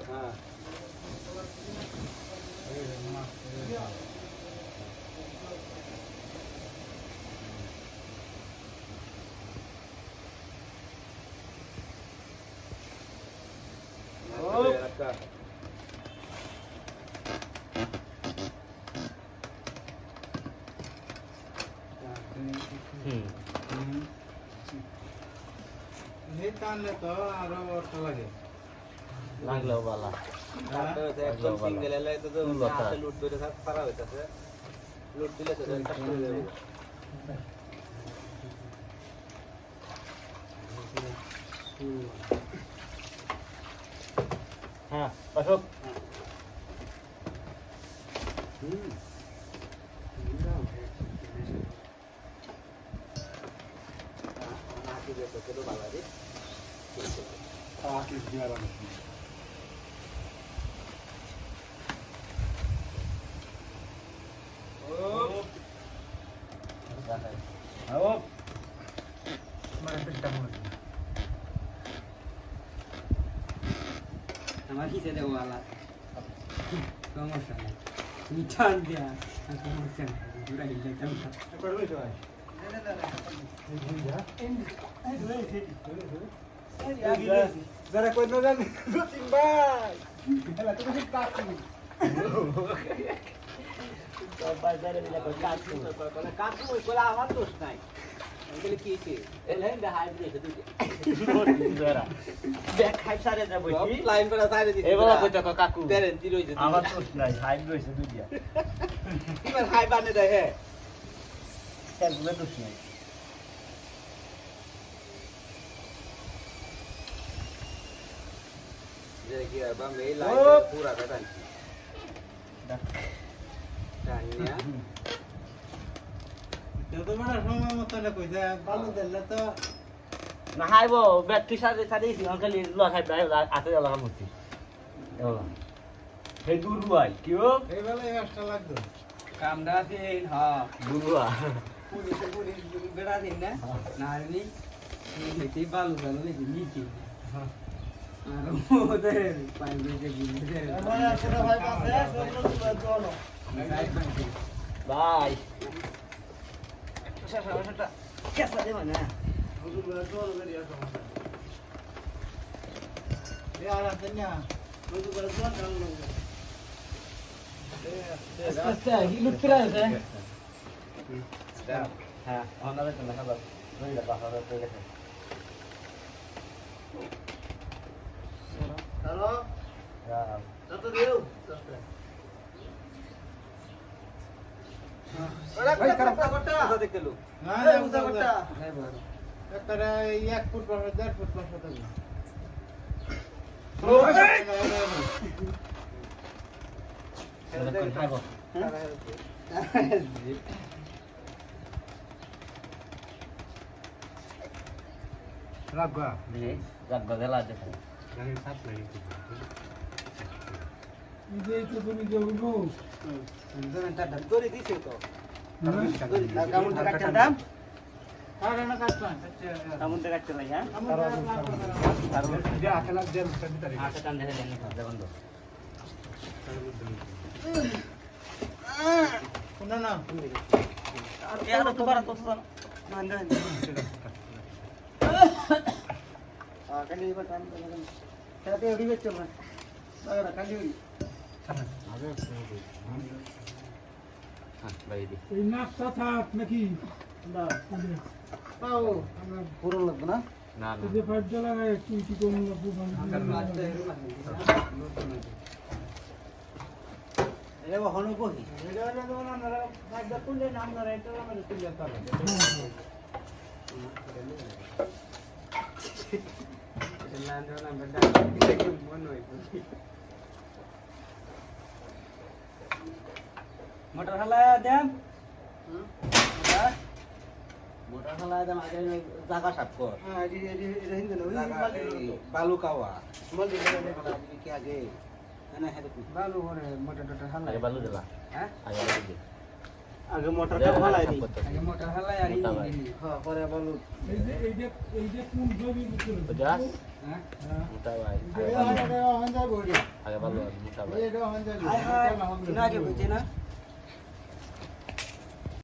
হ্যাঁ আচ্ছা টানলে তো আরো অর্থ লাগে লাগলেও বালা একদম সিঙ্গেল এলে তো হাতে লুট ধরে সারা হইতাছে লুট দিলে তো একটা করে দেব হ্যাঁ অশোক আমার কিসে দেবো আলা সমস্যা নেই তুমি টান দিয়া সমস্যা নেই পুরা হিলতে যারা কই না জানি দুতিন ভাই এলা তুমি ঠিক কাটছি তো বাজারে দিলে কই কাটু বলে কাটু ওই বলে আমার দোষ নাই বলে কি কি এলেন দে হাই দিয়েছে তুই জরা ব্যাক হাই সারে যাব কি লাইন করে সাইরে দিছি এবারে কই তো কাকু দেন তি রইছে আমার দোষ নাই হাই রইছে দুই দিয়া এবার হাই বানে দেয় হ্যাঁ এগুলো দোষ নাই যে কি আর বা মেই লাইন পুরা কাটান টানিয়া তো মানে সময় মত না কইছে বালু দিলে তো না হাইবো ব্যাটারি সারে সারে দিছি খালি ল খাই প্রায় আতে গেল আমতি এওলা হে দুরুয়াই কিও এই বেলা এক্সট্রা লাগতো কামড়া দিন হ্যাঁ দুরুয়া পুলিশ বেড়া দিন না না নি দেখি বালু বালু দেখি নিচে আর ওদের পাইপ দিয়ে গিয়ে আমার ছোট ভাই কাছে সব জনো ভাই সেটা কেসা দেব না হুজুর বলে জল বেরিয়ে সমস্যা এ আর আছে না হুজুর বলে জল ডাললো আচ্ছা হিলুট ফিরা আছে হ্যাঁ অনারে তো দেখা দাও নইলা পাহাড়ে তো গেছে হ্যালো হ্যাঁ কত দিও ভাই কাটা কাটা কথা দেখলো না উজা কাটা একটা 1 ফুট পাশে 1.5 ফুট পাশে থাকবে খাইবো রাগবা দিয়ে রাখবা গেলা দেখো গাড়ি সাপ লাগে এই তো তুমি যাবো করে দিছে তো কেমন কাটতে দাম আর না কাটবা কেমন কাটতে ভাই হ্যাঁ যা খেলা জেল ভিতরে আটা টান দেখে দেন না বন্ধ না না আর এর তো বারা তো না না কালি বাটান সাথে ওড়ি বেচো না দাদা কালি ওড়ি আগে হ্যাঁ ভাই দি এই নাকটা থাক নাকি না পাও আমরা পুরো লাগবে না না না যে ফাইট জ্বালা কি কি কোন লাগবে এ হনো কই এটা হলো না আমরা একদম তুললে নাম ধরে এটা আমরা তুললে পারবে মোটর হালা দেন মোটর হালা দেন আগে জায়গা সাফ কর হ্যাঁ এটা হিন্দু না বালু কাওয়া মল্লি কি আগে না হ্যাঁ বালু করে মোটা টোটা হালা আগে বালু দিলা হ্যাঁ আগে বালু দি আগে মোটরটা ফালাই দি আগে মোটর হালাই আর ইঞ্জিন দিলি হ্যাঁ পরে বালু এই যে কোন জমি ভিতরে বুঝাস হ্যাঁ মোটা ভাই আগে ভালো আছে মোটা ভাই হায় হায় না আগে বুঝছে না